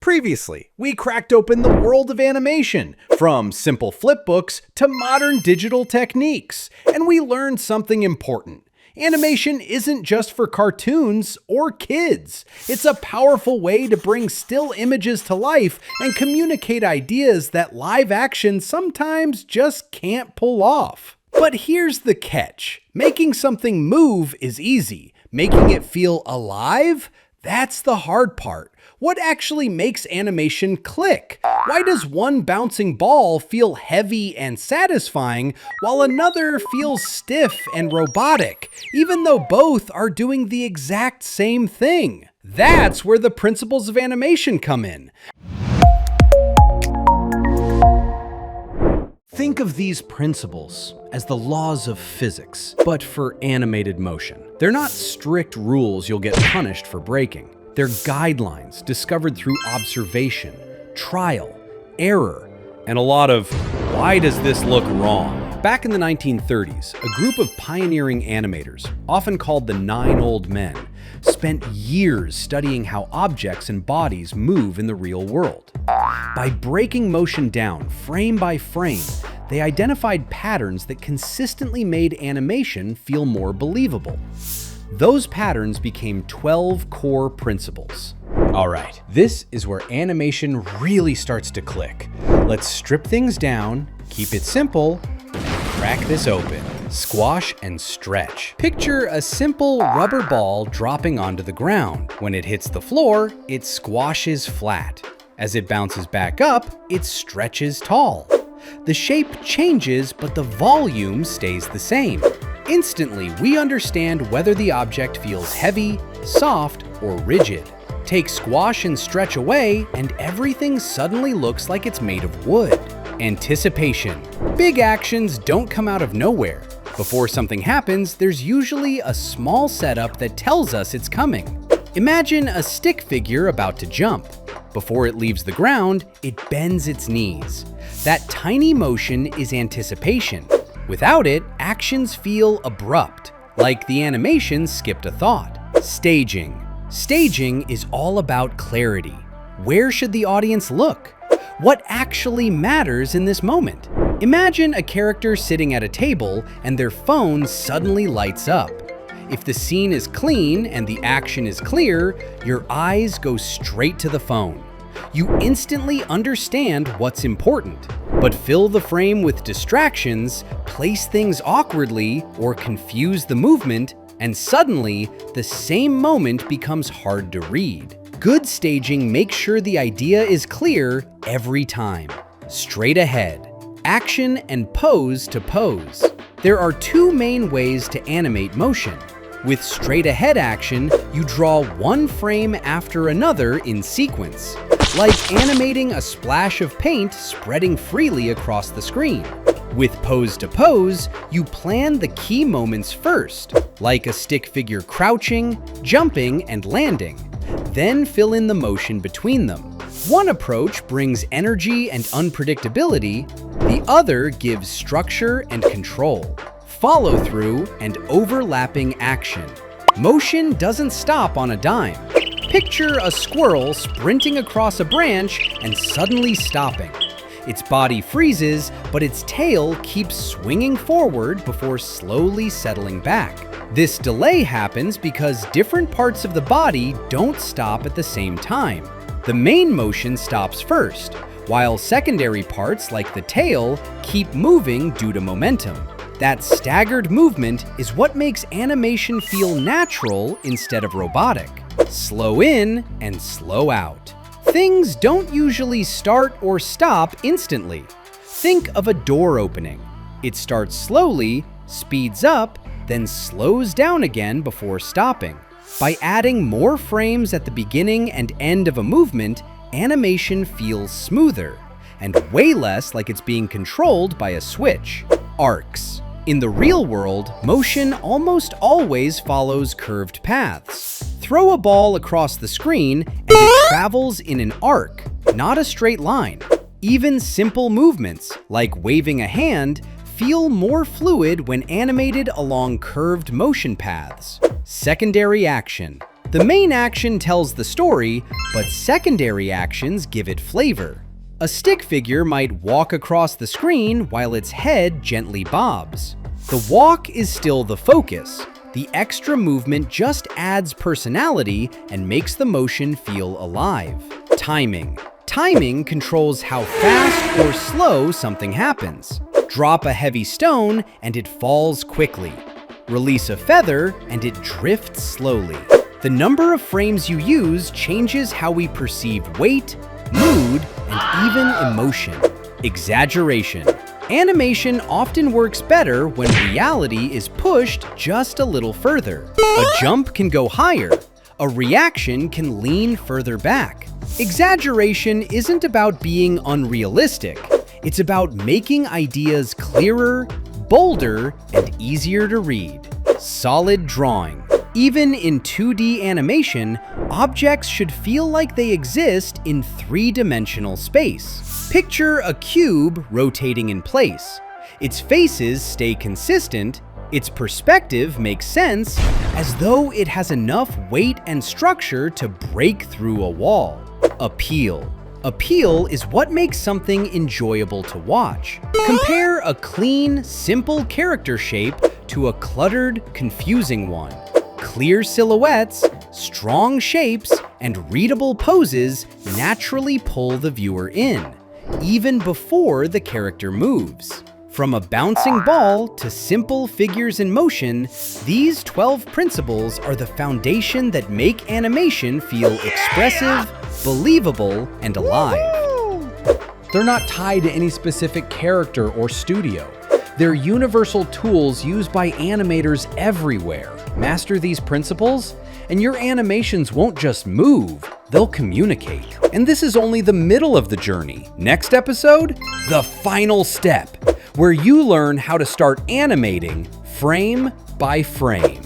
Previously, we cracked open the world of animation, from simple flipbooks to modern digital techniques, and we learned something important. Animation isn't just for cartoons or kids. It's a powerful way to bring still images to life and communicate ideas that live action sometimes just can't pull off. But here's the catch. Making something move is easy. Making it feel alive? That's the hard part. What actually makes animation click? Why does one bouncing ball feel heavy and satisfying while another feels stiff and robotic, even though both are doing the exact same thing? That's where the principles of animation come in. Think of these principles as the laws of physics, but for animated motion. They're not strict rules you'll get punished for breaking. They're guidelines discovered through observation, trial, error, and a lot of, why does this look wrong? Back in the 1930s, a group of pioneering animators, often called the Nine Old Men, spent years studying how objects and bodies move in the real world. By breaking motion down frame by frame, they identified patterns that consistently made animation feel more believable. Those patterns became 12 core principles. All right, this is where animation really starts to click. Let's strip things down, keep it simple, and crack this open. Squash and stretch. Picture a simple rubber ball dropping onto the ground. When it hits the floor, it squashes flat. As it bounces back up, it stretches tall. The shape changes, but the volume stays the same. Instantly, we understand whether the object feels heavy, soft, or rigid. Take squash and stretch away, and everything suddenly looks like it's made of wood. Anticipation. Big actions don't come out of nowhere. Before something happens, there's usually a small setup that tells us it's coming. Imagine a stick figure about to jump. Before it leaves the ground, it bends its knees. That tiny motion is anticipation. Without it, actions feel abrupt, like the animation skipped a thought. Staging. Staging is all about clarity. Where should the audience look? What actually matters in this moment? Imagine a character sitting at a table and their phone suddenly lights up. If the scene is clean and the action is clear, your eyes go straight to the phone. You instantly understand what's important. But fill the frame with distractions, place things awkwardly, or confuse the movement, and suddenly, the same moment becomes hard to read. Good staging makes sure the idea is clear every time. Straight ahead. Action and pose to pose. There are two main ways to animate motion. With straight ahead action, you draw one frame after another in sequence, like animating a splash of paint spreading freely across the screen. With pose to pose, you plan the key moments first, like a stick figure crouching, jumping, and landing. Then fill in the motion between them. One approach brings energy and unpredictability, the other gives structure and control. Follow through and overlapping action. Motion doesn't stop on a dime. Picture a squirrel sprinting across a branch and suddenly stopping. Its body freezes, but its tail keeps swinging forward before slowly settling back. This delay happens because different parts of the body don't stop at the same time. The main motion stops first, while secondary parts like the tail keep moving due to momentum. That staggered movement is what makes animation feel natural instead of robotic. Slow in and slow out. Things don't usually start or stop instantly. Think of a door opening. It starts slowly, speeds up, then slows down again before stopping. By adding more frames at the beginning and end of a movement, animation feels smoother, and way less like it's being controlled by a switch. Arcs. In the real world, motion almost always follows curved paths. Throw a ball across the screen and it travels in an arc, not a straight line. Even simple movements, like waving a hand, feel more fluid when animated along curved motion paths. Secondary action. The main action tells the story, but secondary actions give it flavor. A stick figure might walk across the screen while its head gently bobs. The walk is still the focus. The extra movement just adds personality and makes the motion feel alive. Timing. Timing controls how fast or slow something happens. Drop a heavy stone and it falls quickly. Release a feather and it drifts slowly. The number of frames you use changes how we perceive weight, mood, and even emotion. Exaggeration. Animation often works better when reality is pushed just a little further. A jump can go higher. A reaction can lean further back. Exaggeration isn't about being unrealistic. It's about making ideas clearer, bolder, and easier to read. Solid drawing. Even in 2D animation, objects should feel like they exist in three-dimensional space. Picture a cube rotating in place. Its faces stay consistent, its perspective makes sense, as though it has enough weight and structure to break through a wall. Appeal. Appeal is what makes something enjoyable to watch. Compare a clean, simple character shape to a cluttered, confusing one. Clear silhouettes, strong shapes, and readable poses naturally pull the viewer in, even before the character moves. From a bouncing ball to simple figures in motion, these 12 principles are the foundation that make animation feel expressive, believable, and alive. They're not tied to any specific character or studio. They're universal tools used by animators everywhere. Master these principles, and your animations won't just move, they'll communicate. And this is only the middle of the journey. Next episode, the final step, where you learn how to start animating frame by frame.